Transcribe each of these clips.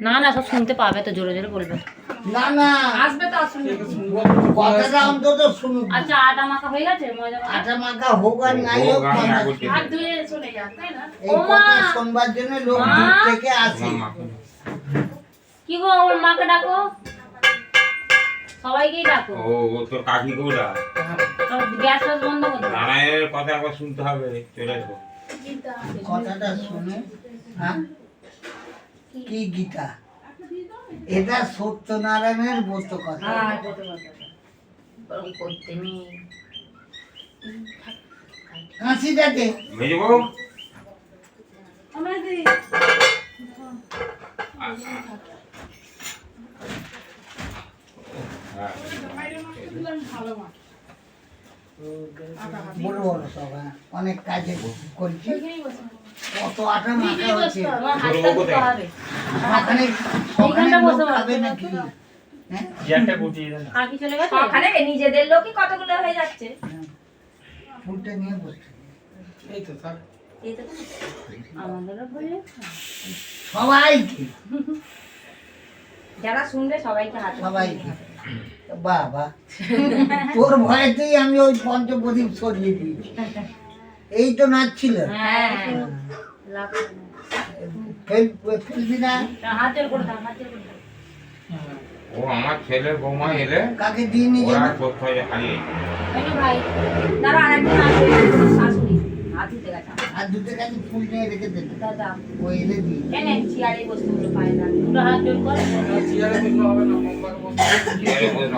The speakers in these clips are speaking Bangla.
না না সব শুনতে পাবে তো, জোরে জোরে বলবে। না না আসবে তো, আসুন। কথাটা অন্তত শুনুক। আচ্ছা আটা মাখা হয়ে গেছে, মজা আটা মাখা হোক আর নাই হোক, হাত ধুয়ে চলে যান, তাই না? এই কথা শুনবার জন্য লোক দূর থেকে আসে। কি গো, ওর মাকে ডাকো, সবাইকেই ডাকো। ও তোর কাকি গোড়া গ্যাস বন্ধ করো। নারায়ণের কথা একবার শুনতে হবে, চলে এসো। কথাটা শুনে, হ্যাঁ কি গীতা, এটা সত্যনারায়ণের ব্রত কথা। হ্যাঁ কত কথা বরং করতে নেই। কাশিটাতে মেজে বউ আমাদের বড় বড় সব, হ্যাঁ অনেক কাজে করছি, কত আটা মাখা হচ্ছে। নিজেদের লোকই কতগুলো হয়ে যাচ্ছে। ফুলটা নিয়ে বসছে, এই তো থাক, আমাদেরও বললে সবাইকে, যারা শুনবে সবাইকে হাত সবাইকে। বাবা তোর ভয়েতেই আমি ওই পঞ্চপ্রদীপ সরিয়ে দিয়েছি। এই তো নাচছিল, ফেলবি না। হাতের করে দাও, হাতের করে দাও। ও আমার ছেলে বৌমা এলে কাকে দিয়ে নিয়ে ওরা যাবে? কোথায় হারিয়ে ভাই দাঁড়া, আরেকদিন আসবে শাশুড়ি হাত ধুতে গেছে। আর দুটো কাছে ফুল নিয়ে রেখে দেবে, দাদা ও এলে দিয়ে এনে চেয়ারে বসতে হলো, পায়ে না দুটো হাত জোর করে চেয়ারে বসে হবে না। না চেয়ারে বসে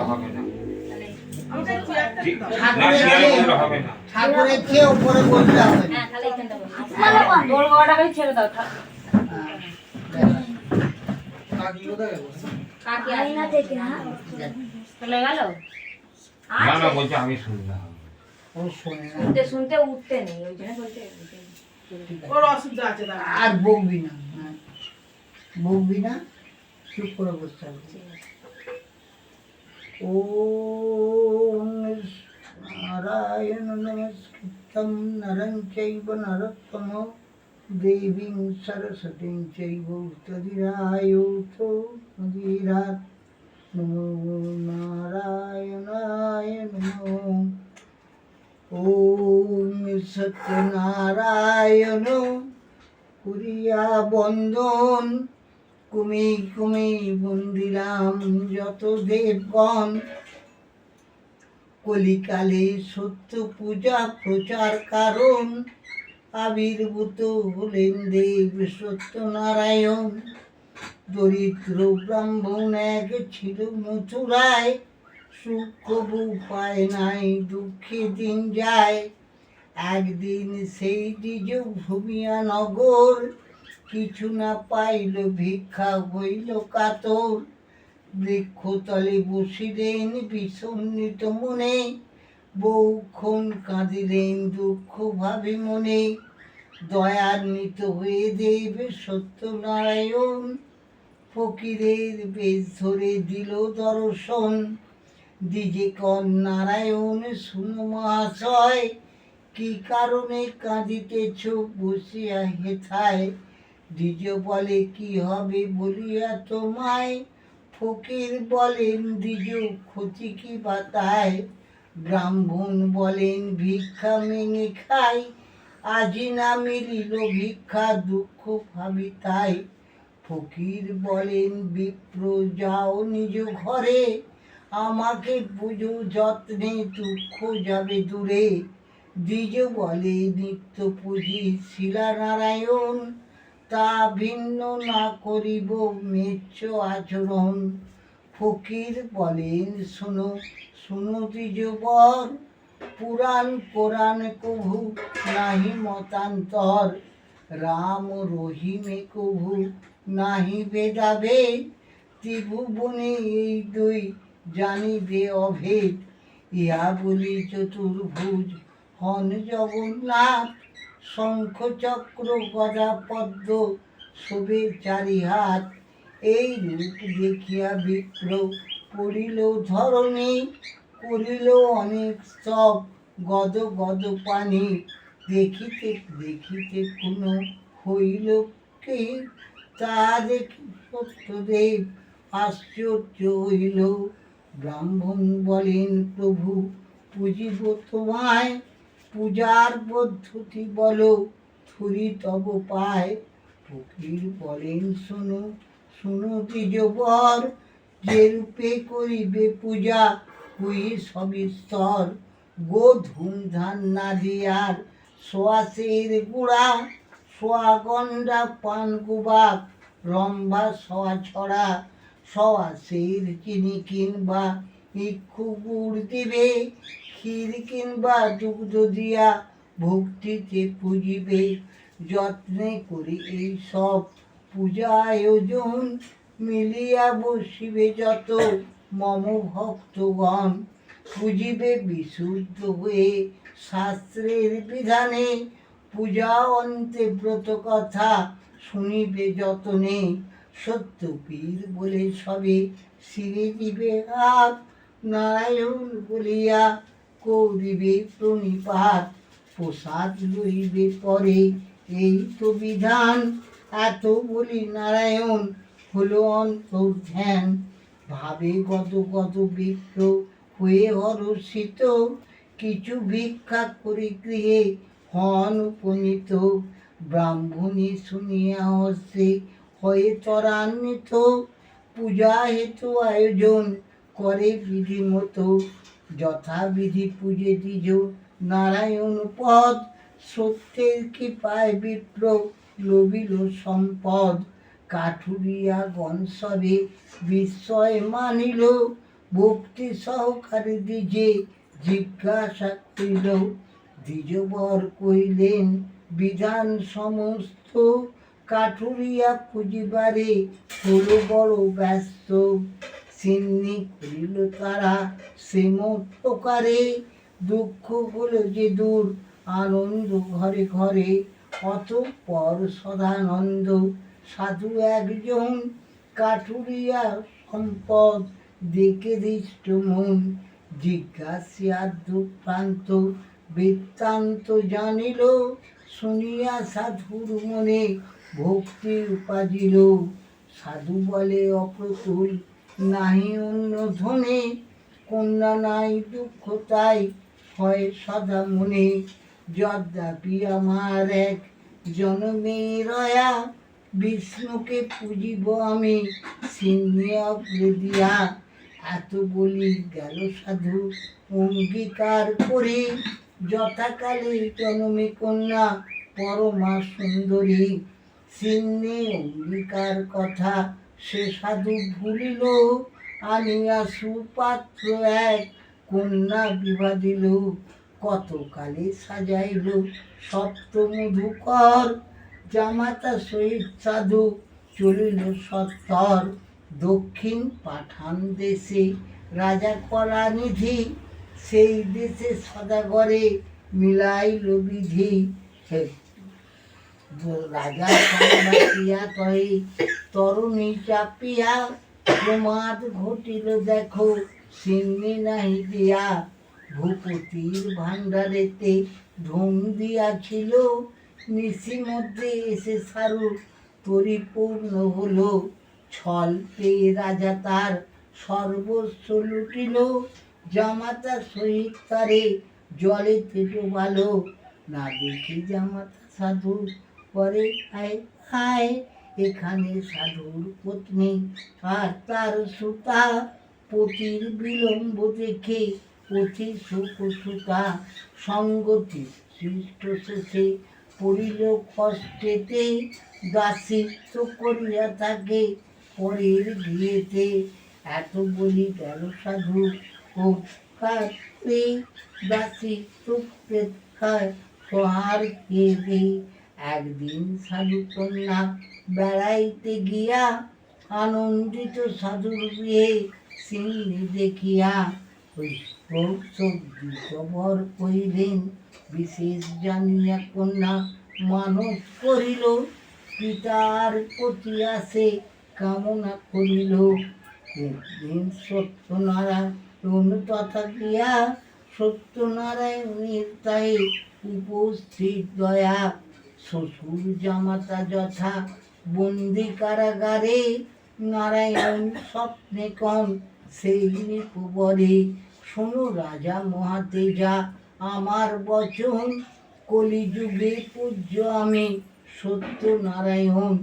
হবে না। ঠাকুরের চেয়ে উপরে বলতে হবে। হ্যাঁ তাহলে এখানটা বসে গোল গড়াটা ছেড়ে দাও। কাকি আইনা থেকে চলে গেল। না না বলছে আমি শুনলাম। ও শোনে না, শুনতে শুনতে উঠতে নেই, ওই জন্য বলতে ওর অসুবিধা আছে দাঁড়া। আর বকবি না, হ্যাঁ বকবি না, চুপ করে বসতে হবে। ওম নারায়ণ নমস্কৃত্যং নরং চৈব নরোত্তমং দেবীং সরস্বতীং চৈব তদিরায়ুতো মুদিরাৎ। নমো নারায়ণায় নমো। ওম সত্যনারায়ণ করিয়া বন্দন, কুমি কুমি বন্দিলাম যত দেবগণ। কলিকালে সত্য পূজা প্রচার কারণ, আবির্ভূত হলেন দেব সত্যনারায়ণ। দরিদ্র ব্রাহ্মণ এক ছিল মথুরায়, সুখ কবু পায় নাই, দুঃখে দিন যায়। একদিন সেই দ্বিজ ভূমিয়া নগর, কিছু না পাইল ভিক্ষা হইল কাতর। বৃক্ষতলে বসিলেন বিষণ্ণিত মনে, বহুক্ষণ কাঁদিলেন দুঃখ ভাবি মনে। দয়ান্বিত হয়ে দেব সত্যনারায়ণ, ফকিরের বেশ ধরে দিল দর্শন। দ্বিজে কন নারায়ণ শুনো মহাশয়, কি কারণে কাঁদিতেছ বসিয়া হেথায়। দ্বিজ বলে কি হবে বলিয়া তোমায়, ফকির বলেন দ্বিজ ক্ষতি কি বাতায়। ব্রাহ্মণ বলেন ভিক্ষা মেঙে খাই, আজি না মিলিল ভিক্ষা দুঃখ ভাবি তাই। ফকির বলেন বিপ্র যাও নিজ ঘরে, আমাকে পুজো যত্নে দুঃখ যাবে দূরে। দ্বিজ বলে নিত্য পুজি শিলা নারায়ণ, তা ভিন্ন না করিব মেচ্ছ আচরণ। ফকির বলেন শোনো শোনো দ্বিজ বর, পুরাণ কোরআন কভু নাহি মতান্তর। রাম রহিমে কভু নাহি ভেদাভেদ, ত্রিভুবনে এই দুই জানিবে অভেদ। ইহা বলি চতুর্ভুজ হন জগন্নাথ, শঙ্খ চক্র গদা পদ্ম শোভে চারি হাত। এই রূপ দেখিয়া বিপ্র পড়িল ধরণী, করিল অনেক স্তব গদ গদ পানি। দেখিতে দেখিতে কোনো হইল কি, তা দেখি সত্যদেব আশ্চর্য হইল। ব্রাহ্মণ বলেন, প্রভু পুজিব তোমায়, পূজার পদ্ধতি বলো, থুরি তব পায়। ফকির বলেন, শোনো শোনো দ্বিজবর, যে রূপে করিবে পূজা হই সবিস্তর। গো ধূম ধান না দিয়ার সোয়াশের গুড়া, সোয়া গন্ডা পান গুবাক, রম্বা সোয়া ছড়া। সোয়াশের চিনি কিনবা ইক্ষু গুড় দিবে, ক্ষীর কিনবা দুগ্ধ দিয়া ভক্তিতে পুজিবে। যত্নে করি এই সব পূজা আয়োজন, মিলিয়া বসিবে যত মম ভক্তগণ। পুজিবে বিশুদ্ধ হয়ে শাস্ত্রের বিধানে, পূজা অন্তে ব্রত কথা শুনিবে যতনে। সত্য পীর বলে সবে শিরে দিবে হাত, নারায়ণ বলিয়া করিবে প্রণিপাত। প্রসাদ লইবে পরে এই তো বিধান, এত বলি নারায়ণ হলো অন্তর্ধ্যান। ভাবে গত গত বিপ্র হয়ে হরষিত, কিছু ভিক্ষা করি গৃহে হন উপনীত। ব্রাহ্মণী শুনিয়া হস্তে হয়ে ত্বরান্বিত, পূজা হেতু আয়োজন করে বিধি মতো। যথাবিধি পূজে দ্বিজ নারায়ণ পদ, সত্যের কৃপায় বিপ্র লভিল সম্পদ। কাঠুরিয়া গণসবে বিস্ময় মানিল, ভক্তি সহকারে দ্বিজে জিজ্ঞাসা করিল। দ্বিজবর কইলেন বিধান সমস্ত, কাঠুরিয়া পুজিবারে হলো বড় ব্যস্ত। সিন্নি করিল তারা শ্রীমত প্রকারে, দুঃখ হলো যে দূর আনন্দ ঘরে ঘরে। অতঃপর সদানন্দ সাধু একজন, কাঠুরিয়া সম্পদ দেখে দৃষ্ট মন। জিজ্ঞাসিয়া দুঃখান্ত বৃত্তান্ত জানিল, শুনিয়া সাধুর মনে ভক্তি উপাজিল। সাধু বলে অপ্রতুল নাহি অন্য ধনে, কন্যা নাই দুঃখ তাই হয় সদা মনে। যদ্যাপি আমার এক জনমে রয়া, বিষ্ণুকে পুজিব আমি সিন্নি অগ্রে দিয়া। এত বলি গেল সাধু অঙ্গীকার করে, যথাকালে জনমে কন্যা পরমা সুন্দরী। সিন্নি অঙ্গীকার কথা সে সাধু ভুলিল, আনিয়া সুপাত্র এক কন্যা বিবাহ দিল। কতকালে সাজাইল সপ্ত মধুকর, জামাতা সহিত সাধু চলিল সত্তর। দক্ষিণ পাঠান দেশে রাজা কলানিধি, সেই দেশে সদাগরে মিলাইল বিধি। রাজা সংবাদিয়া কহে তরুণী চাপিয়া, প্রমাদ ঘটিল দেখো সিন্নি নাহি দিয়া। ভূপতির ভাণ্ডারেতে ঢোম দিয়াছিল, নিশি মধ্যে এসে সারু পরিপূর্ণ হলো। ছল পেয়ে রাজা তার সর্বস্ব লুটিল, জামাতা সহিত তারে জলেতে ডোবালো। না দেখি জামাতা সাধু পরে আয় আয়, এখানে সাধুর পত্নী আর তার সুতা। পতির বিলম্ব দেখে অতি সুখ সুতা, সঙ্গতি সৃষ্ট শেষে পড়িল কষ্টেতে। দাসিত্ব করিয়া থাকে পরের গৃহেতে, এত বলি গেল সাধু ও কাছে। দাসিত্ব প্রেক্ষায় সহার খেয়ে একদিন সাধু কন্যা বেড়াইতে গিয়া, আনন্দিত সাধুর গৃহে সিন্নি দেখিয়া। দ্বিজবর কহিলেন বিশেষ জানিয়া কন্যা মানত করিল, পিতার প্রতি আসে কামনা করিল। একদিন সত্যনারায়ণ তথা গিয়া, সত্যনারায়ণের তাহে উপস্থিত দয়া। শ্বশুর জামাতা যথা বন্দি কারাগারে নারায়ণ স্বপ্নে কন সেই নিপুবরে। শোনো রাজা মহাতেজা আমার বচন, কলিযুগে পূজ্য আমি সত্যনারায়ণ।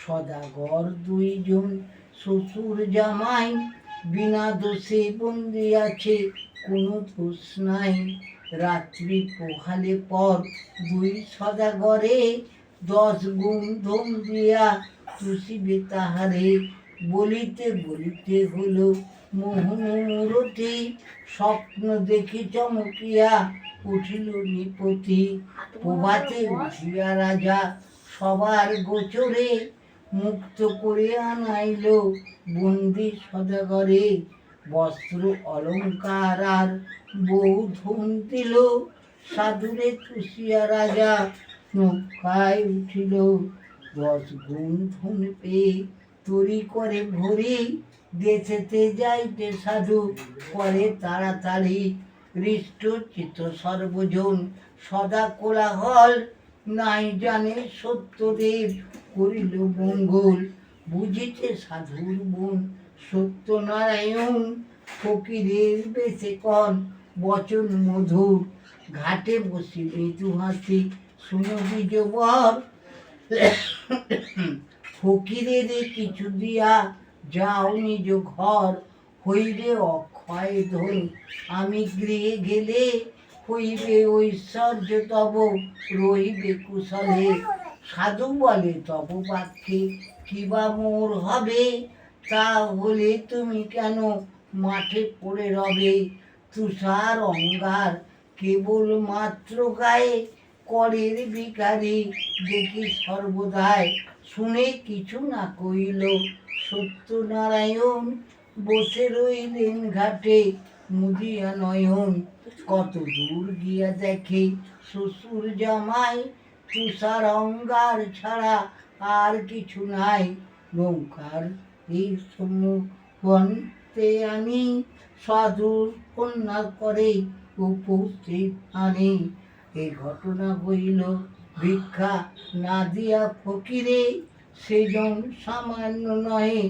সদাগর দুইজন শ্বশুর জামাই, বিনা দোষে বন্দি আছে কোনো দোষ নাই। রাত্রি পোহালে পর দুই সদাগরে, 10 গুণ ধম দিয়া তুষিবে তাহারে। বলিতে বলিতে হলো মোহন মূরতি, স্বপ্ন দেখি চমকিয়া উঠিল নিপতি। প্রভাতে উঠিয়া রাজা সবার গোচরে, মুক্ত করে আনাইল বন্দি সদাগরে। বস্ত্র অলঙ্কার আর বহু ধন দিল, সাধুরে তুষিয়া রাজা নৌকায় উঠিল। 10 গুণ ধন পেয়ে তরি করে ভরি, দেশেতে যাইতে সাধু করে তাড়াতাড়ি। হৃষ্ট চিত সর্বজন সদা কোলাহল, নাই জানে সত্যদেব করিল মঙ্গল। বুঝিতে সাধুর বোন সত্যনারায়ণ, ফকিরের বেশে কন বচন মধুর। ঘাটে বসি মৃদু হাসি শুনো বিজবর, ফকিরের কিছু দিয়া যাও নিজ ঘর। হইবে অক্ষয় ধন আমি গৃহে গেলে, হইবে ঐশ্বর্য তব রহিবে কুশলে। সাধু বলে তব বাক্যে কিবা মোর হবে, তা হলে তুমি কেন মাঠে পড়ে রবে। তুষার অঙ্গার কেবল মাত্র গায়ে, করের ভিখারি দেখি সর্বদাই। শুনে কিছু না কইল সত্যনারায়ণ, বসে রইলেন ঘাটে মুদিয়া নয়ন। কত দূর গিয়া দেখে শ্বশুর জামাই, তুষার অঙ্গার ছাড়া আর কিছু নাই। নৌকার এই সম্মুখে আনি, সাধুর কন্যা করে উপস্থিত আনি। এই ঘটনা হইল ভিক্ষা না দিয়া ফকিরে, সেজন সামান্য নহে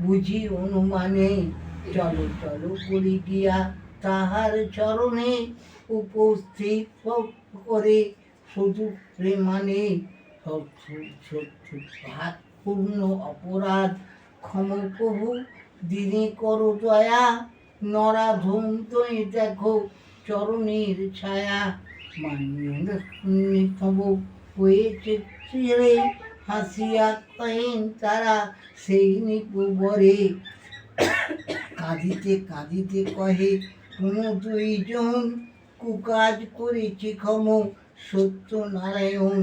বুঝি অনুমানে। চলো চলো করি গিয়া তাহার চরণে, উপস্থিত করে শুধু প্রেমানে। ভাত পূর্ণ অপরাধ ক্ষম প্রভু, দিনে করো দয়া। নরাধম তুমি দেখো চরণের ছায়া, মান্য হয়েছে ছেড়ে। হাসিয়া কহেন তারা সেই নিপুবরে, কাঁদিতে কাঁদিতে কহে কোনো দুইজন, কুকাজ করেছে ক্ষম সত্যনারায়ণ।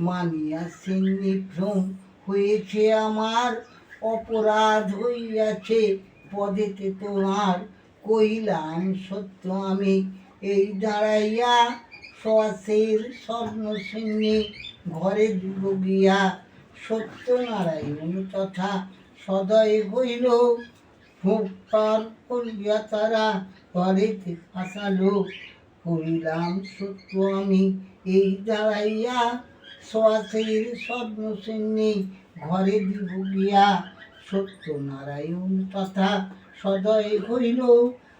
মানিয়াছেন নিভ্রম হয়েছে আমার, অপরাধ হইয়াছে পদেতে তোমার। কইলাম সত্য আমি এই দাঁড়াইয়া, সসের স্বর্ণ সিন্নি ঘরে দিব গিয়া। সত্যনারায়ণ তথা সদয় হইল, ভোক্তার করিয়া তারা ঘরেতে ফাঁসালো। কইলাম সত্য আমি এই দাঁড়াইয়া, সসের স্বর্ণ সিন্নি ঘরে দিব গিয়া। সত্যনারায়ণ তথা সদয় হইল,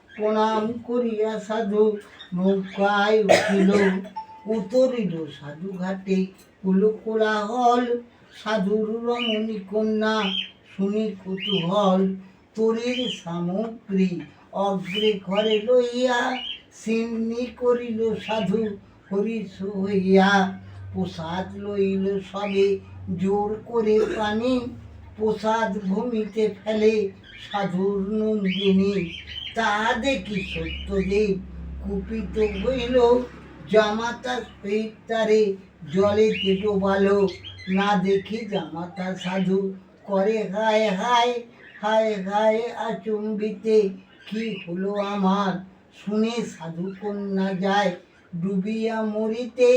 প্রণাম করিয়া সাধু নৌকায় উঠিল। উতরিল সাধু ঘাটে হলো কোলাহল, সাধুর রমণী কন্যা শুনি কৌতূহল। তরির সামগ্রী অগ্রে ঘরে লইয়া, সিন্নি করিল সাধু হরিষ হইয়া। প্রসাদ লইল সবে জোর করে পানি, প্রসাদ ভূমিতে ফেলে সাধুর নন্দিনী। তা দেখি সত্যদেব কুপিত হইল, জামাতা সহিত তারে জলেতে ডোবালো। না দেখি জামাতা সাধু করে হায় হায়, হায় হায় আচম্বিতে কি হলো আমার। শুনে সাধু কন্যা যায় ডুবিয়া মরিতে,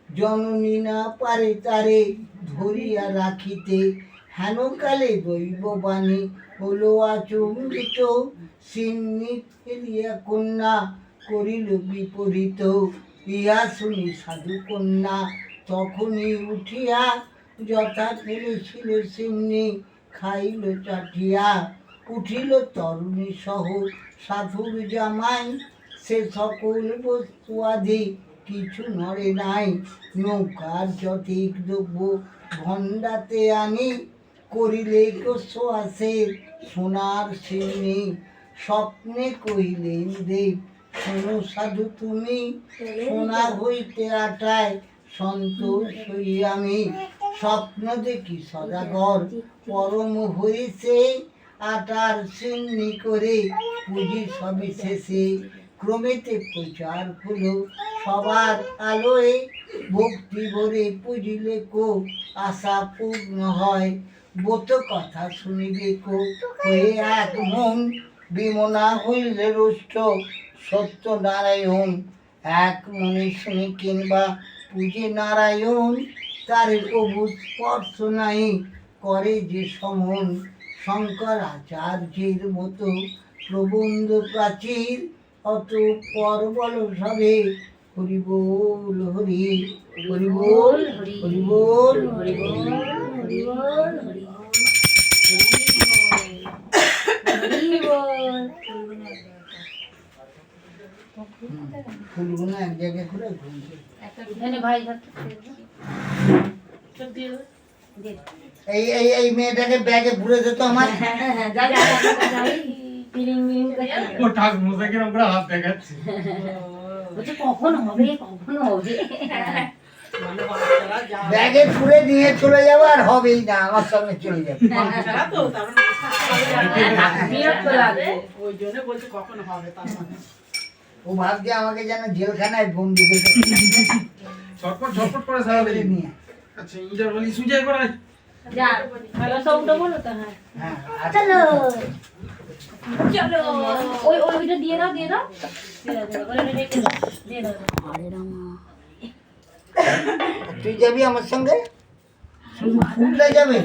জননী না পারে তারে ধরিয়া রাখিতে। হেনকালে দৈববাণী হলো আচম্বিত, সিন্নি ফেলিয়া কন্যা করিল বিপরীত। ইহা শুনি সাধু কন্যা তখনই উঠিয়া যথা ফেলেছিল সিমনি খাইল চাটিয়া, উঠিল তরুণী সহ সাধুর জামাই, সে সকল বস্তু আদি কিছু নড়ে নাই, নৌকার যতিক দ্রব্য ভণ্ডাতে আনি, করিলে আসে সোনার সিমনি, স্বপ্নে কহিলেন দেব শোনো সাধু তুমি, সোনা হইতে আটায় সন্তোষ হই আমি, স্বপ্ন দেখি সদাগর পরম হয়েছে, আটার সিমনি করে পুঁজি সবে শেষে, ক্রমেতে প্রচার হলো সবার আলোয়, ভক্তি ভরে পুজিলে কো আশা পূর্ণ হয়, ব্রত কথা শুনিবে কো হয়ে এক মন, বিমনা হইলে রুষ্ট সত্য নারায়ণ, এক মনে শুনি কিংবা পূজে নারায়ণ, তার প্রভু স্পর্শ নাই করে যে সমন, শঙ্করাচার্যের মতো প্রবন্ধ প্রাচীর, অত পরবল সবে হরি বল হরি, হরি বল হরি বল হরি বল হরি বল হরি ফুলগুলো এক জায়গায় করে ঘুরছে। এই এই এই মেয়েটাকে ব্যাগে ভরে দিত আমার। ও ঠাক মুসে কিরম করে হাত দেখাচ্ছে। কখন হবে কখন হবে মানে বাচ্চারা যা ব্যাগে পুরে নিয়ে চলে যাবো, আর হবেই না, আমার সঙ্গে চলে যাবে। বাচ্চারা তো তার মানে বিরক্ত লাগবে। ওই জন্য বলছে কখন হবে তার মানে ও ভাবছে আমাকে যেন জেলখানায় বন্দি দেখে ছটপট করে সারা দিন। নিয়ে। আচ্ছা ইন্টার বলি সুজয় করে। যা ভালো সবটা বলো তো। হ্যাঁ হ্যাঁ, চলো চলো ওই ওইটা দিয়ে দাও দিয়ে দাও দিয়ে দাও। আরে রামা তুই যাবি আমার সঙ্গে? শুধু ফুলটা যাবে?